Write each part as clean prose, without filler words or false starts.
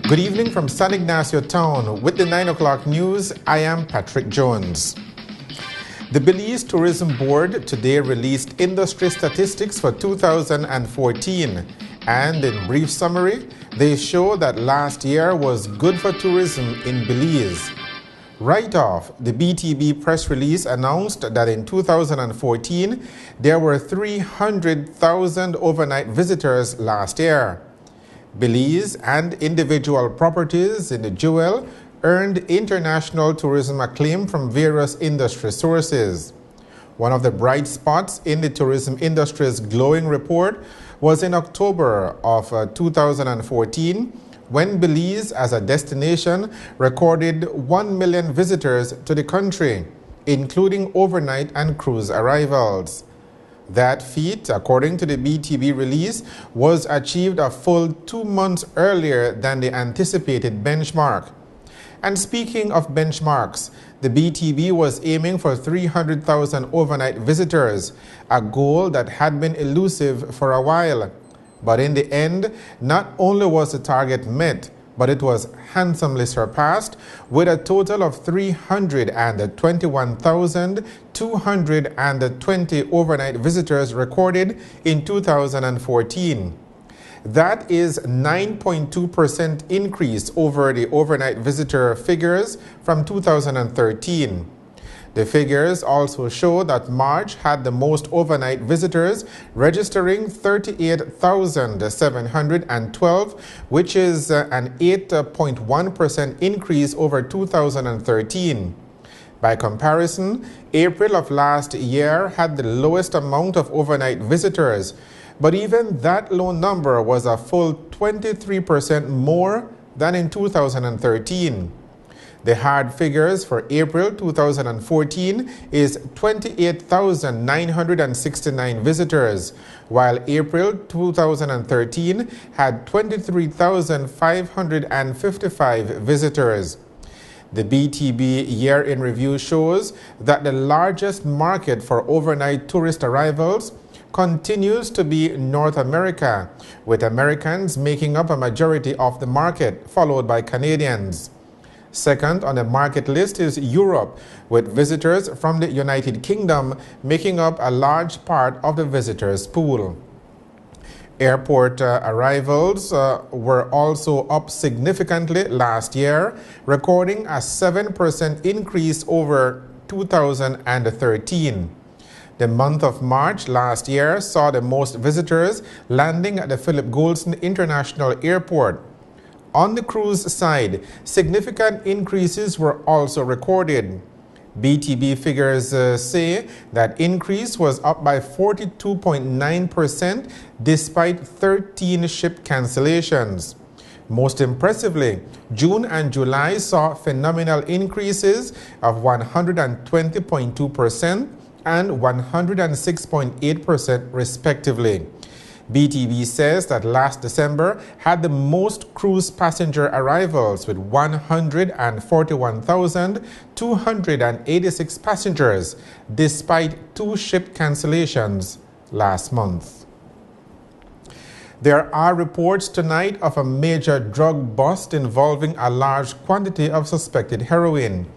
Good evening from San Ignacio Town. With the 9 o'clock news, I am Patrick Jones. The Belize Tourism Board today released industry statistics for 2014, and in brief summary, they show that last year was good for tourism in Belize. Right off, the BTB press release announced that in 2014, there were 300,000 overnight visitors last year. Belize and individual properties in the Jewel earned international tourism acclaim from various industry sources. One of the bright spots in the tourism industry's glowing report was in October of 2014, when Belize as a destination recorded 1 million visitors to the country, including overnight and cruise arrivals. That feat, according to the BTB release, was achieved a full 2 months earlier than the anticipated benchmark. And speaking of benchmarks, the BTB was aiming for 300,000 overnight visitors, a goal that had been elusive for a while. But in the end, not only was the target met, but it was handsomely surpassed with a total of 321,220 overnight visitors recorded in 2014. That is 9.2% increase over the overnight visitor figures from 2013. The figures also show that March had the most overnight visitors, registering 38,712, which is an 8.1% increase over 2013. By comparison, April of last year had the lowest amount of overnight visitors, but even that low number was a full 23% more than in 2013. The hard figures for April 2014 is 28,969 visitors, while April 2013 had 23,555 visitors. The BTB Year in Review shows that the largest market for overnight tourist arrivals continues to be North America, with Americans making up a majority of the market, followed by Canadians. Second on the market list is Europe, with visitors from the United Kingdom making up a large part of the visitors' pool. Airport arrivals were also up significantly last year, recording a 7% increase over 2013. The month of March last year saw the most visitors landing at the Philip Goulston International Airport. On the cruise side, significant increases were also recorded. BTB figures say that increase was up by 42.9% despite 13 ship cancellations. Most impressively, June and July saw phenomenal increases of 120.2% and 106.8% respectively. BTB says that last December had the most cruise passenger arrivals with 141,286 passengers, despite 2 ship cancellations last month. There are reports tonight of a major drug bust involving a large quantity of suspected heroin.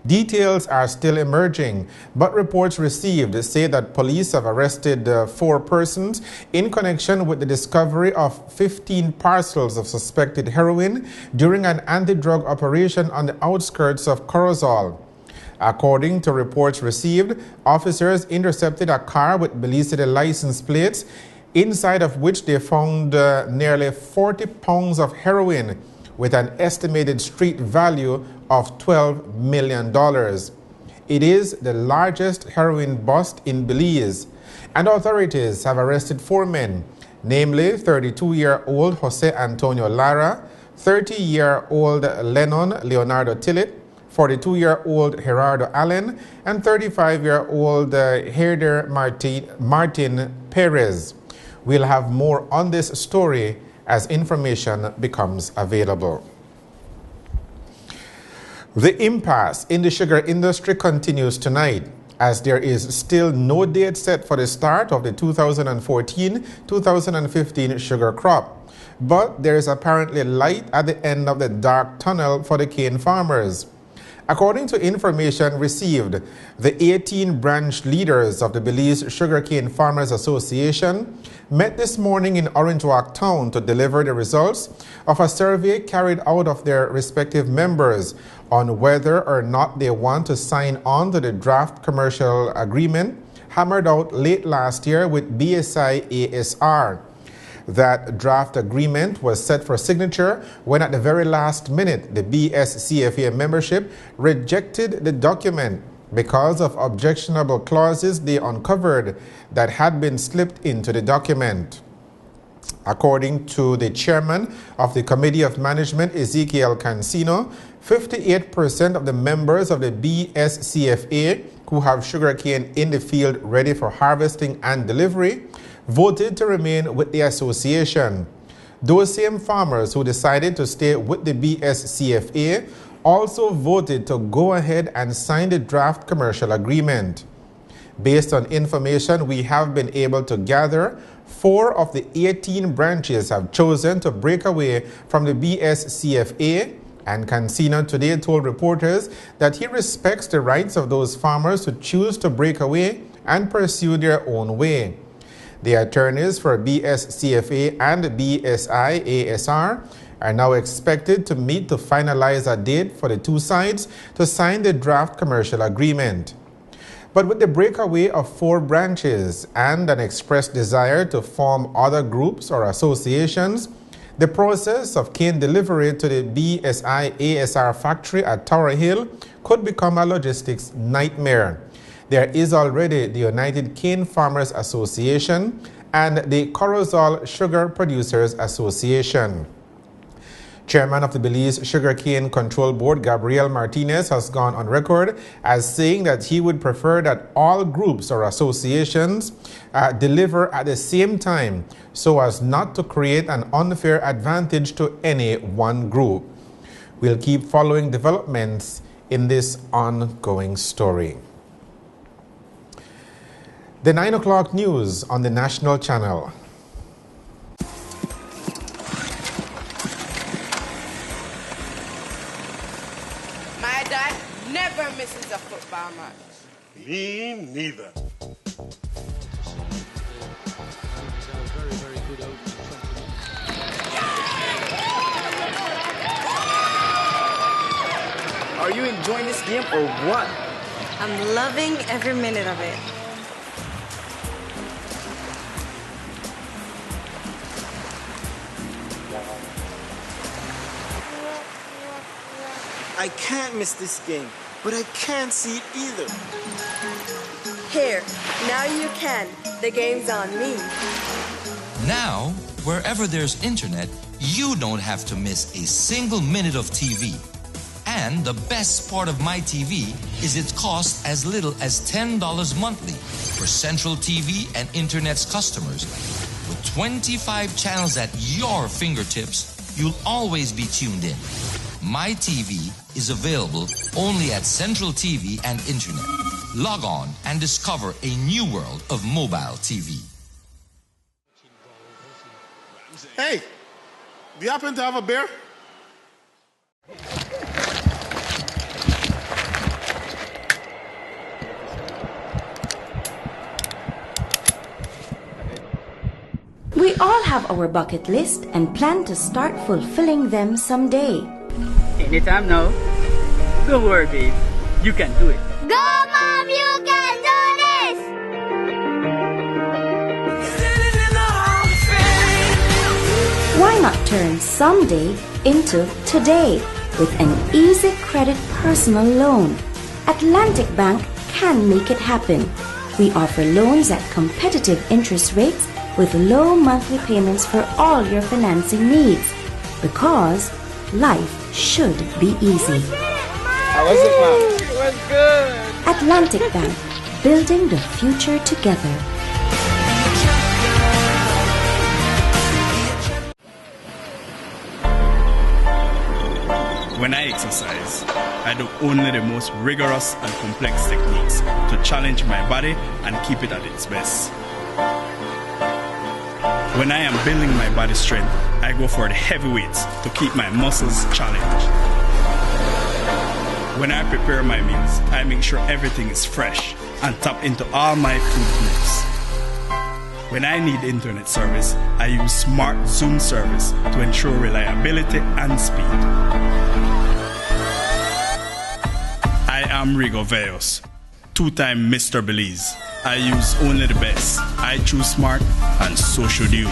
Details are still emerging, but reports received say that police have arrested 4 persons in connection with the discovery of 15 parcels of suspected heroin during an anti-drug operation on the outskirts of Corozal. According to reports received, officers intercepted a car with Belize City license plates, inside of which they found nearly 40 pounds of heroin, with an estimated street value of $12 million. It is the largest heroin bust in Belize, and authorities have arrested 4 men, namely 32-year-old Jose Antonio Lara, 30-year-old Lennon Leonardo Tillett, 42-year-old Gerardo Allen, and 35-year-old Herder Martin Perez. We'll have more on this story as information becomes available. The impasse in the sugar industry continues tonight. as there is still no date set for the start of the 2014-2015 sugar crop. But there is apparently light at the end of the dark tunnel for the cane farmers. According to information received, the 18 branch leaders of the Belize Sugarcane Farmers Association met this morning in Orange Walk Town to deliver the results of a survey carried out of their respective members on whether or not they want to sign on to the draft commercial agreement hammered out late last year with BSI ASR. That draft agreement was set for signature when at the very last minute the BSCFA membership rejected the document because of objectionable clauses they uncovered that had been slipped into the document. According to the chairman of the Committee of Management, Ezekiel Cancino, 58% of the members of the BSCFA who have sugarcane in the field ready for harvesting and delivery voted to remain with the association. Those same farmers who decided to stay with the BSCFA also voted to go ahead and sign the draft commercial agreement. Based on information we have been able to gather, 4 of the 18 branches have chosen to break away from the BSCFA, and Cancino today told reporters that he respects the rights of those farmers to choose to break away and pursue their own way. The attorneys for BSCFA and BSI ASR are now expected to meet to finalize a date for the two sides to sign the draft commercial agreement. But with the breakaway of 4 branches and an expressed desire to form other groups or associations, the process of cane delivery to the BSI ASR factory at Tower Hill could become a logistics nightmare. There is already the United Cane Farmers Association and the Corozal Sugar Producers Association. Chairman of the Belize Sugarcane Control Board, Gabriel Martinez, has gone on record as saying that he would prefer that all groups or associations deliver at the same time so as not to create an unfair advantage to any one group. We'll keep following developments in this ongoing story. The 9 o'clock news on the National Channel. My dad never misses a football match. Me neither. Are you enjoying this game or what? I'm loving every minute of it. I can't miss this game, but I can't see it either. Here, now you can. The game's on me. Now, wherever there's internet, you don't have to miss a single minute of TV. And the best part of MyTV is its cost as little as $10 monthly for Central TV and Internet's customers. With 25 channels at your fingertips, you'll always be tuned in. MyTV is available only at Central TV and Internet. Log on and discover a new world of mobile TV. Hey, do you happen to have a beer? We all have our bucket list and plan to start fulfilling them someday. Anytime now. Don't worry, babe. You can do it. Go, Mom! You can do this! Why not turn someday into today with an easy credit personal loan? Atlantic Bank can make it happen. We offer loans at competitive interest rates with low monthly payments for all your financing needs, because life should be easy. How was it, Mom? It was good. Atlantic Bank, building the future together. When I exercise, I do only the most rigorous and complex techniques to challenge my body and keep it at its best. When I am building my body strength, I go for the heavy weights to keep my muscles challenged. When I prepare my meals, I make sure everything is fresh and tap into all my food groups. When I need internet service, I use Smart Zoom service to ensure reliability and speed. I am Rigo Veos, two-time Mr. Belize. I use only the best. I choose smart, and so should you.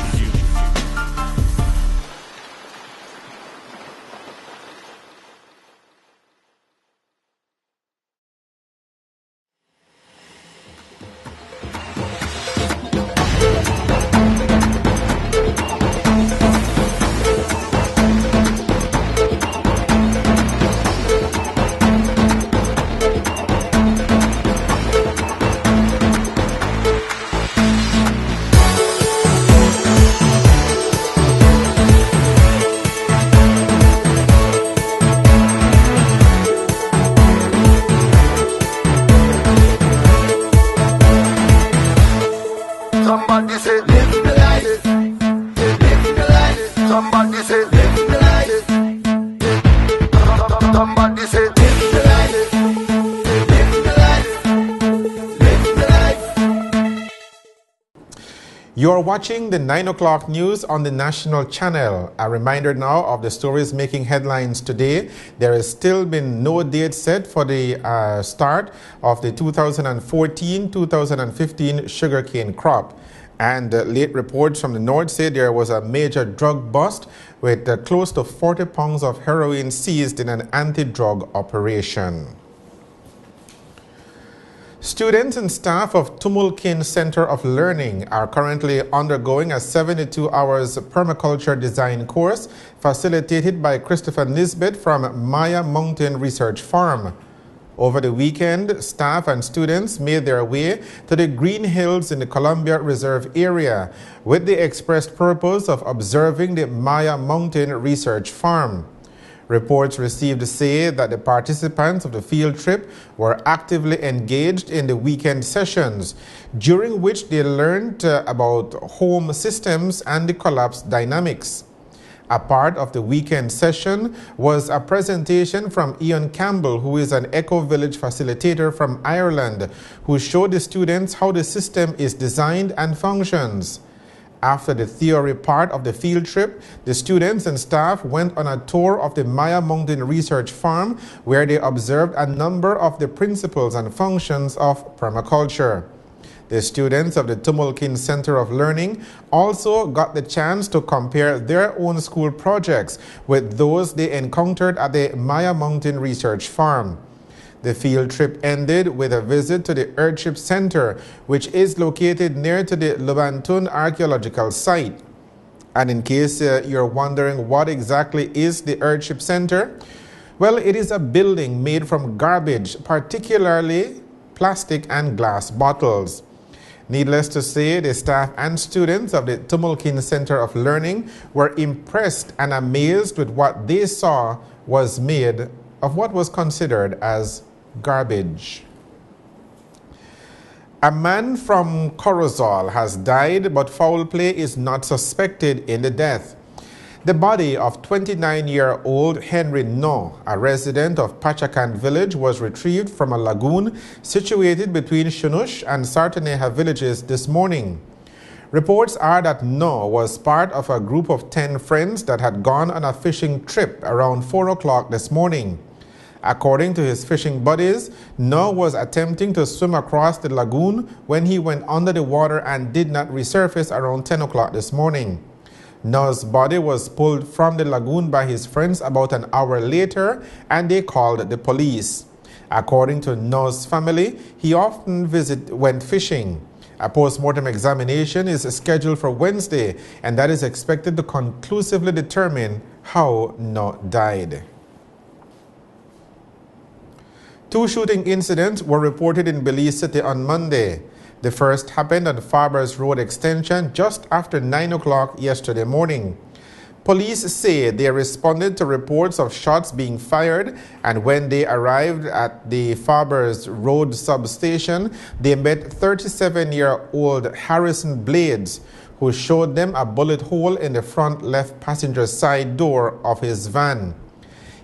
You're watching the 9 o'clock news on the National Channel. A reminder now of the stories making headlines today. There has still been no date set for the start of the 2014-2015 sugarcane crop. And late reports from the north say there was a major drug bust with close to 40 pounds of heroin seized in an anti-drug operation. Students and staff of Tumulkin Center of Learning are currently undergoing a 72 hours permaculture design course facilitated by Christopher Nisbet from Maya Mountain Research Farm. Over the weekend, staff and students made their way to the Green Hills in the Columbia Reserve area with the expressed purpose of observing the Maya Mountain Research Farm. Reports received say that the participants of the field trip were actively engaged in the weekend sessions, during which they learned about home systems and the collapse dynamics. A part of the weekend session was a presentation from Ian Campbell, who is an eco-village facilitator from Ireland, who showed the students how the system is designed and functions. After the theory part of the field trip, the students and staff went on a tour of the Maya Mountain Research Farm, where they observed a number of the principles and functions of permaculture. The students of the Tumulkin Center of Learning also got the chance to compare their own school projects with those they encountered at the Maya Mountain Research Farm. The field trip ended with a visit to the Earthship Center, which is located near to the Lubantun Archaeological Site. And in case you're wondering what exactly is the Earthship Center, well, it is a building made from garbage, particularly plastic and glass bottles. Needless to say, the staff and students of the Tumulkin Center of Learning were impressed and amazed with what they saw was made of what was considered as garbage. A man from Corozal has died, but foul play is not suspected in the death. The body of 29-year-old Henry No, a resident of Pachacan village, was retrieved from a lagoon situated between Shunush and Sartaneja villages this morning. Reports are that No was part of a group of 10 friends that had gone on a fishing trip around 4 o'clock this morning. According to his fishing buddies, No was attempting to swim across the lagoon when he went under the water and did not resurface around 10 o'clock this morning. No's body was pulled from the lagoon by his friends about an hour later, and they called the police. According to No's family, he often went fishing. A post-mortem examination is scheduled for Wednesday, and that is expected to conclusively determine how No died. 2 shooting incidents were reported in Belize City on Monday. The first happened on Farbers Road extension just after 9 o'clock yesterday morning. Police say they responded to reports of shots being fired, and when they arrived at the Farbers Road substation, they met 37-year-old Harrison Blades, who showed them a bullet hole in the front left passenger side door of his van.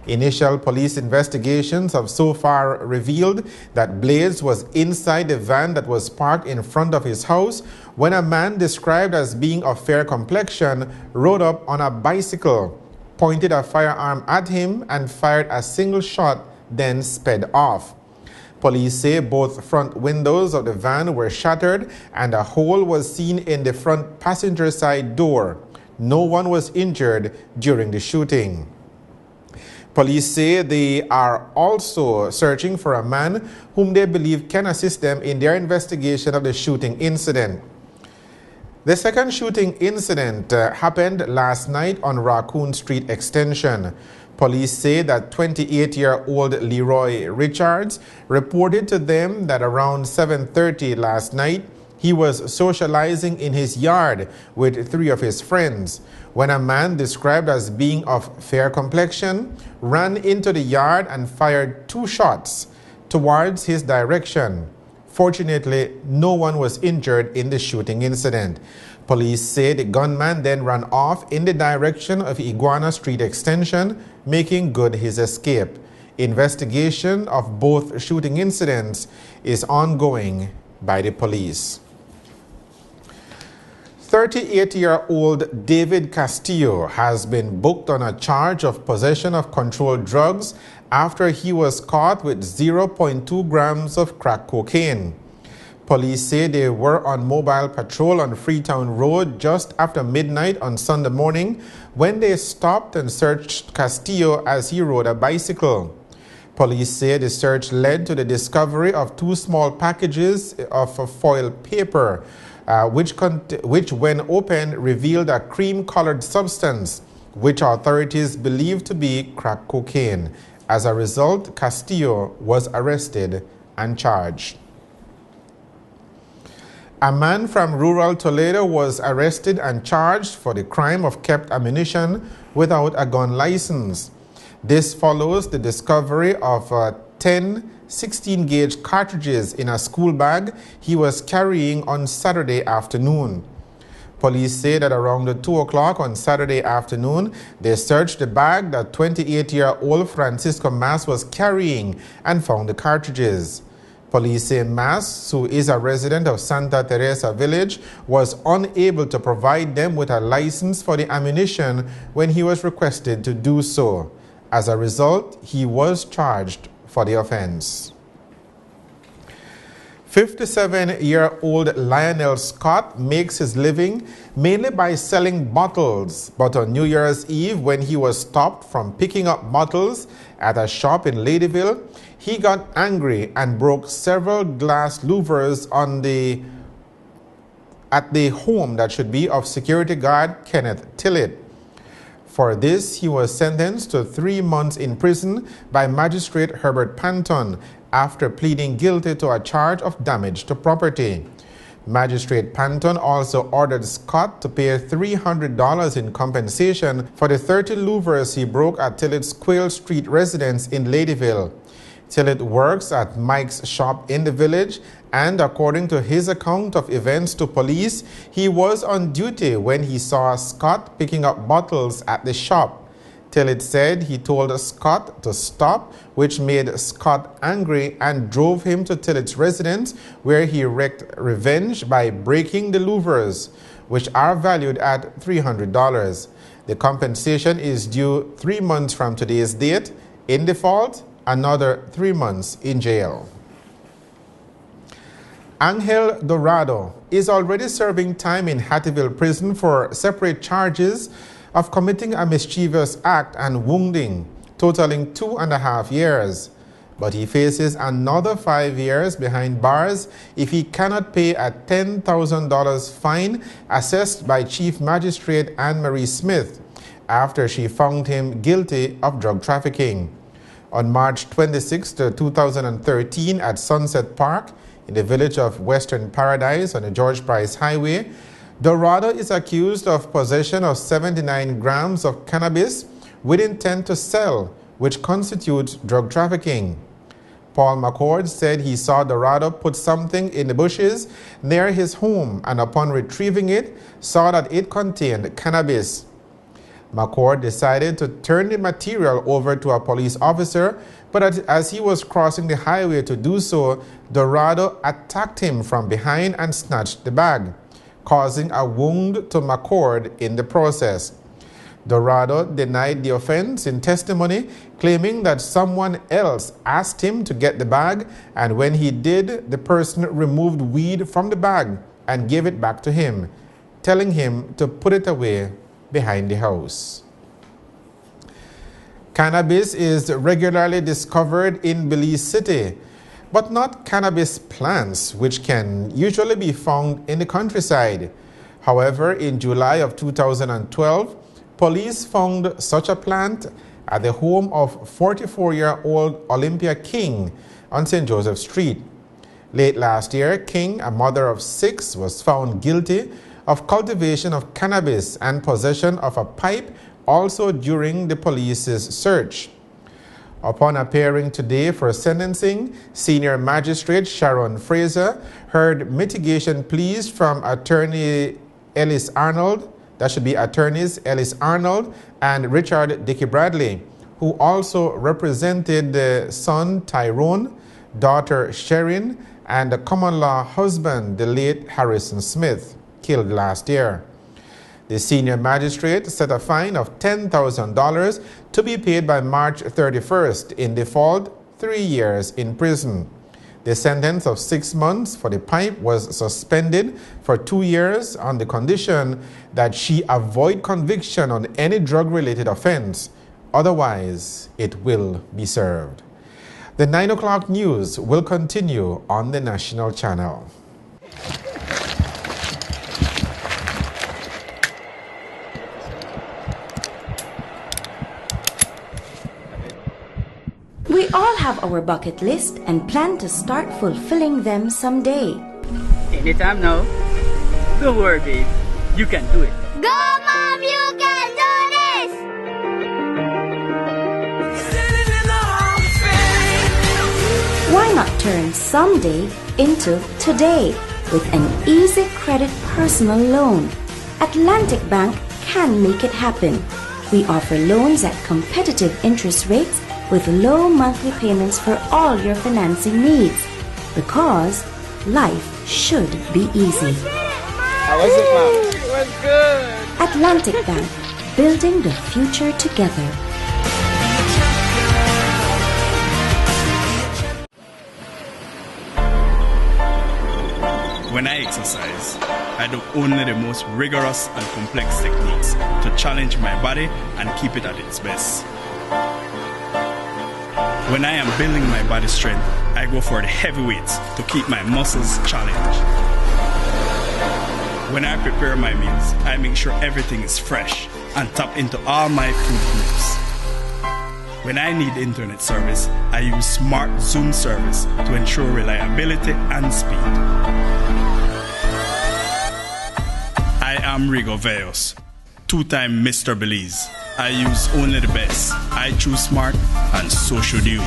Initial police investigations have so far revealed that Blades was inside the van that was parked in front of his house when a man described as being of fair complexion rode up on a bicycle, pointed a firearm at him, and fired a single shot, then sped off. Police say both front windows of the van were shattered and a hole was seen in the front passenger side door. No one was injured during the shooting. Police say they are also searching for a man whom they believe can assist them in their investigation of the shooting incident. The second shooting incident happened last night on Raccoon Street Extension. Police say that 28-year-old Leroy Richards reported to them that around 7:30 last night, he was socializing in his yard with 3 of his friends when a man described as being of fair complexion ran into the yard and fired 2 shots towards his direction. Fortunately, no one was injured in the shooting incident. Police say the gunman then ran off in the direction of Iguana Street Extension, making good his escape. Investigation of both shooting incidents is ongoing by the police. 38-year-old David Castillo has been booked on a charge of possession of controlled drugs after he was caught with 0.2 grams of crack cocaine. Police say they were on mobile patrol on Freetown Road just after midnight on Sunday morning when they stopped and searched Castillo as he rode a bicycle. Police say the search led to the discovery of 2 small packages of foil paper, which when opened revealed a cream-colored substance, which authorities believe to be crack cocaine. As a result, Castillo was arrested and charged. A man from rural Toledo was arrested and charged for the crime of kept ammunition without a gun license. This follows the discovery of 10 16-gauge cartridges in a school bag he was carrying on Saturday afternoon. Police say that around 2 o'clock on Saturday afternoon, they searched the bag that 28-year-old Francisco Mas was carrying and found the cartridges. Police say Mas, who is a resident of Santa Teresa Village, was unable to provide them with a license for the ammunition when he was requested to do so. As a result, he was charged for the offense. 57-year-old Lionel Scott makes his living mainly by selling bottles, but on New Year's Eve, when he was stopped from picking up bottles at a shop in Ladyville, he got angry and broke several glass louvers at the home that should be of security guard Kenneth Tillett. For this, he was sentenced to 3 months in prison by Magistrate Herbert Panton after pleading guilty to a charge of damage to property. Magistrate Panton also ordered Scott to pay $300 in compensation for the 30 louvers he broke at Tillett's Quayle Street residence in Ladyville. Tillett works at Mike's shop in the village, and according to his account of events to police, he was on duty when he saw Scott picking up bottles at the shop. Tillett said he told Scott to stop, which made Scott angry and drove him to Tillett's residence, where he wreaked revenge by breaking the louvers, which are valued at $300. The compensation is due 3 months from today's date. In default, another 3 months in jail. Angel Dorado is already serving time in Hattieville prison for separate charges of committing a mischievous act and wounding, totaling 2.5 years. But he faces another 5 years behind bars if he cannot pay a $10,000 fine assessed by Chief Magistrate Anne Marie Smith after she found him guilty of drug trafficking. On March 26, 2013, at Sunset Park in the village of Western Paradise on the George Price Highway, Dorado is accused of possession of 79 grams of cannabis with intent to sell, which constitutes drug trafficking. Paul McCord said he saw Dorado put something in the bushes near his home and upon retrieving it, saw that it contained cannabis. McCord decided to turn the material over to a police officer, but as he was crossing the highway to do so, Dorado attacked him from behind and snatched the bag, causing a wound to McCord in the process. Dorado denied the offense in testimony, claiming that someone else asked him to get the bag, and when he did, the person removed weed from the bag and gave it back to him, telling him to put it away behind the house. Cannabis is regularly discovered in Belize City, but not cannabis plants, which can usually be found in the countryside. However, in July of 2012, police found such a plant at the home of 44-year-old Olympia King on St. Joseph Street. Late last year, King, a mother of 6, was found guilty of cultivation of cannabis and possession of a pipe also during the police's search. Upon appearing today for sentencing, Senior Magistrate Sharon Fraser heard mitigation pleas from attorney Ellis Arnold, that should be attorneys Ellis Arnold and Richard Dickey Bradley, who also represented the son Tyrone, daughter Sherin, and the common law husband, the late Harrison Smith, killed last year. The senior magistrate set a fine of $10,000 to be paid by March 31st. In default, 3 years in prison. The sentence of 6 months for the pipe was suspended for 2 years on the condition that she avoid conviction on any drug-related offense. Otherwise, it will be served. The 9 o'clock news will continue on the national channel. We all have our bucket list and plan to start fulfilling them someday. Anytime now. Don't worry, babe. You can do it. Go, Mom! You can do this! Why not turn someday into today with an easy credit personal loan? Atlantic Bank can make it happen. We offer loans at competitive interest rates with low monthly payments for all your financing needs, because life should be easy. How was it, Mom? It was good. Atlantic Bank, building the future together. When I exercise, I do only the most rigorous and complex techniques to challenge my body and keep it at its best. When I am building my body strength, I go for the heavy weights to keep my muscles challenged. When I prepare my meals, I make sure everything is fresh and tap into all my food groups. When I need internet service, I use Smart Zoom service to ensure reliability and speed. I am Rigo Veos, two-time Mr. Belize. I use only the best. I choose smart, and so should you.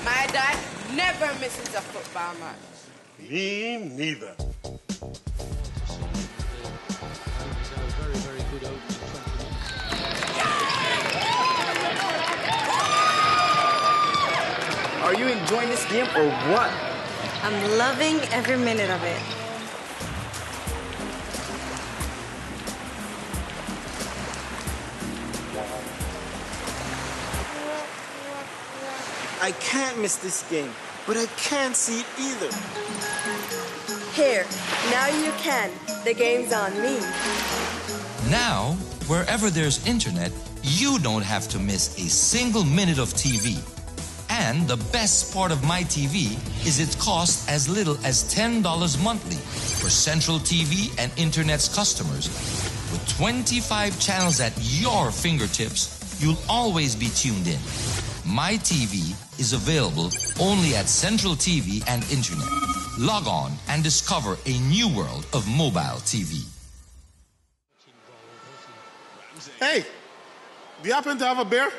My dad never misses a football match. Me neither. Are you enjoying this game or what? I'm loving every minute of it. I can't miss this game, but I can't see it either. Here, now you can. The game's on me. Now, wherever there's internet, you don't have to miss a single minute of TV. And the best part of MyTV is it costs as little as $10 monthly for Central TV and Internet's customers. With 25 channels at your fingertips, you'll always be tuned in. MyTV is available only at Central TV and Internet. Log on and discover a new world of mobile TV. Hey, do you happen to have a beer?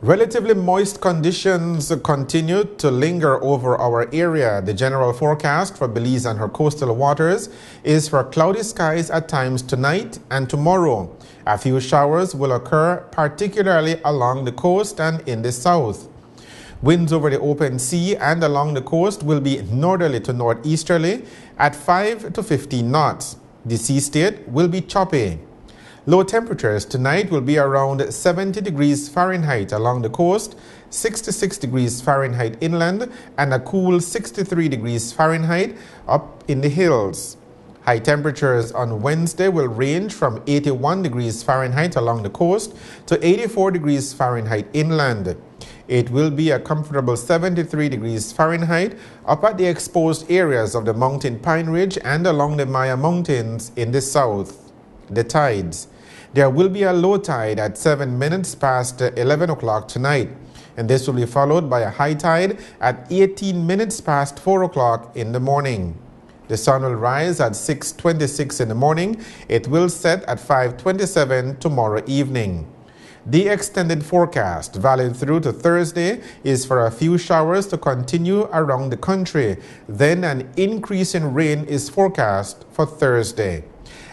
Relatively moist conditions continue to linger over our area. The general forecast for Belize and her coastal waters is for cloudy skies at times tonight and tomorrow. A few showers will occur, particularly along the coast and in the south. Winds over the open sea and along the coast will be northerly to northeasterly at 5 to 15 knots. The sea state will be choppy. Low temperatures tonight will be around 70 degrees Fahrenheit along the coast, 66 degrees Fahrenheit inland, and a cool 63 degrees Fahrenheit up in the hills. High temperatures on Wednesday will range from 81 degrees Fahrenheit along the coast to 84 degrees Fahrenheit inland. It will be a comfortable 73 degrees Fahrenheit up at the exposed areas of the mountain Pine Ridge and along the Maya Mountains in the south. The tides. There will be a low tide at 7 minutes past 11 o'clock tonight, and this will be followed by a high tide at 18 minutes past 4 o'clock in the morning. The sun will rise at 6:26 in the morning. It will set at 5:27 tomorrow evening. The extended forecast, valid through to Thursday, is for a few showers to continue around the country. Then an increase in rain is forecast for Thursday.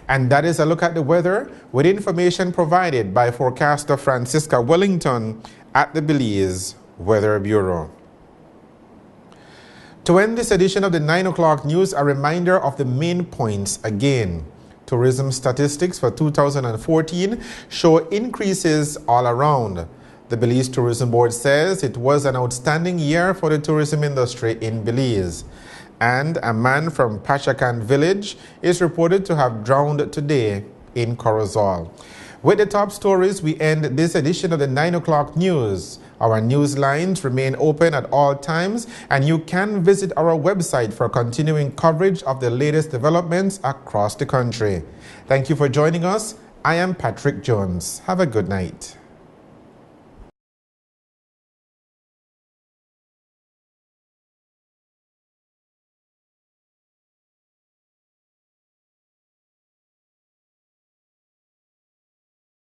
And that is a look at the weather with information provided by forecaster Francisca Wellington at the Belize Weather Bureau. To end this edition of the 9 o'clock news, a reminder of the main points again. Tourism statistics for 2014 show increases all around. The Belize Tourism Board says it was an outstanding year for the tourism industry in Belize. And a man from Pachacan Village is reported to have drowned today in Corozal. With the top stories, we end this edition of the 9 o'clock news. Our news lines remain open at all times, and you can visit our website for continuing coverage of the latest developments across the country. Thank you for joining us. I am Patrick Jones. Have a good night.